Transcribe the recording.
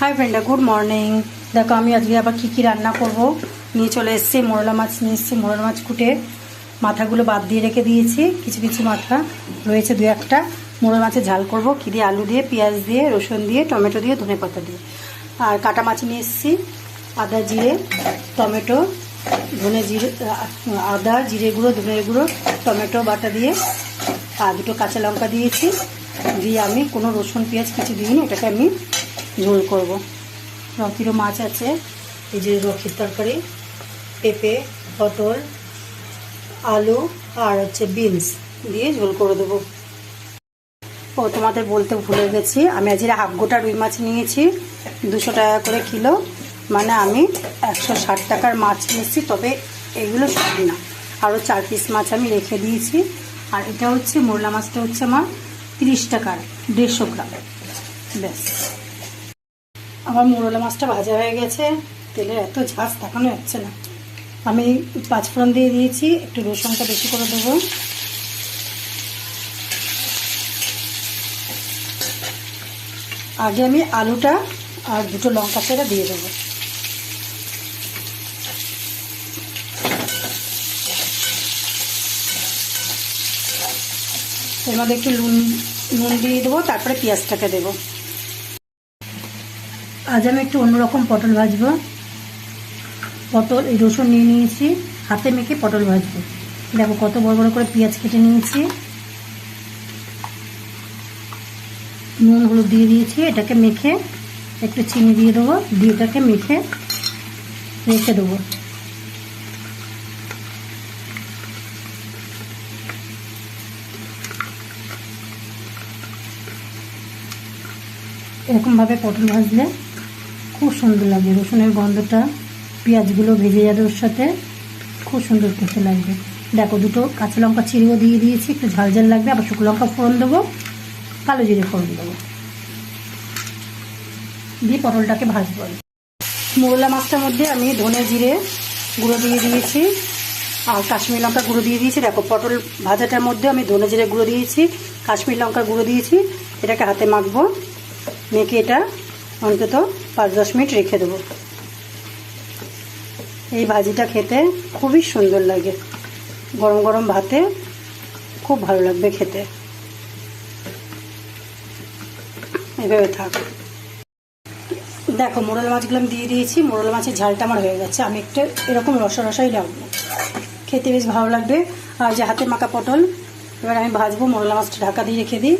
High ফ্রেন্ডা, good morning. দেখো আমি আজকে আবার কী রান্না করব নিয়ে চলে এসেছি। মোরলা মাছ নিয়ে এসেছি। মোরলা মাছ কুটে মাথাগুলো বাদ দিয়ে রেখে দিয়েছি। কিছু কিছু মাথা রয়েছে, দু একটা। মোরলা মাছের ঝাল করব কী দিয়ে? আলু দিয়ে, পেঁয়াজ দিয়ে, রসুন দিয়ে, টমেটো দিয়ে, ধনেপাতা দিয়ে। আর কাটা মাছ নিয়ে এসেছি। আদা, জিরে, টমেটো, ধনে জিরে, আদা, জিরে গুঁড়ো, ধনের গুঁড়ো, টমেটো বাটা দিয়ে, আর দুটো কাঁচা লঙ্কা দিয়েছি। দিয়ে আমি কোনো রসুন পেঁয়াজ কিছু দিইনি, এটাকে আমি ঝোল করব। রকিরও মাছ আছে, এই যে রকির তরকারি, পেঁপে, পটল, আলু আর হচ্ছে বিনস দিয়ে ঝোল করে দেবো। ও তোমাদের বলতে ভুলে গেছি, আমি আজকে হাফ গোটা রুই মাছ নিয়েছি, 200 টাকা করে কিলো। মানে আমি 160 টাকার মাছ নিয়েছি, তবে এগুলো সব না, আরও 4 পিস মাছ আমি রেখে দিয়েছি। আর এটা হচ্ছে মোরলা মাছটা হচ্ছে আমার 30 টাকার 150 গ্রাম। ব্যাস, আমার মোরলা মাছটা ভাজা হয়ে গেছে। তেলের এত ঝাঁজ দেখানো যাচ্ছে না। আমি 5 ফোড়ন দিয়ে দিয়েছি, একটু রসুনটা বেশি করে দেবো। আগে আমি আলুটা আর দুটো লঙ্কা চেরা দিয়ে দেবো। এর মধ্যে একটু নুন দিয়ে দেবো, তারপরে পেঁয়াজটাকে দেবো। আজ আমি একটু অন্যরকম পটল ভাজবো। পটল, এই রসুন নিয়ে নিয়েছি, হাতে মেখে পটল ভাজবো। দেখো কত বড় বড় করে পেঁয়াজ কেটে নিয়েছি, নুন হলুদ দিয়ে দিয়েছি। এটাকে মেখে একটু চিনি দিয়ে দেবো, দিয়ে এটাকে মেখে রেখে দেবো। এরকমভাবে পটল ভাজলে খুব সুন্দর লাগে। রসুনের গন্ধটা, পেঁয়াজগুলো ভেজে যাবে ওর সাথে, খুব সুন্দর খেতে লাগবে। দেখো দুটো কাঁচা লঙ্কা চিড়েও দিয়ে দিয়েছি, একটু ঝাল ঝাল লাগবে। আবার শুকনো লঙ্কা ফোড়ন দেবো, কালো জিরে ফোড়ন দেবো, দিয়ে পটলটাকে ভাজবো। মোরলা মাছটার মধ্যে আমি ধনে জিরে গুঁড়ো দিয়ে দিয়েছি আর কাশ্মীর লঙ্কা গুঁড়ো দিয়ে দিয়েছি। দেখো পটল ভাজাটার মধ্যে আমি ধনে জিরে গুঁড়ো দিয়েছি, কাশ্মীর লঙ্কা গুঁড়ো দিয়েছি। এটাকে হাতে মাখবো, মেখে এটা অন্তত 5-10 মিনিট রেখে দেবো। এই ভাজিটা খেতে খুবই সুন্দর লাগে, গরম গরম ভাতে খুব ভালো লাগবে খেতে। এভাবে থাক। দেখো মোরলা মাছগুলো আমি দিয়ে দিয়েছি। মোরলা মাছের ঝালটা আমার হয়ে গেছে। আমি একটু এরকম রসা রসাই রাখবো, খেতে বেশ ভালো লাগবে। আর যে হাতে মাখা পটল, এবার আমি ভাজবো। মোরলা মাছটা ঢাকা দিয়ে রেখে দিই।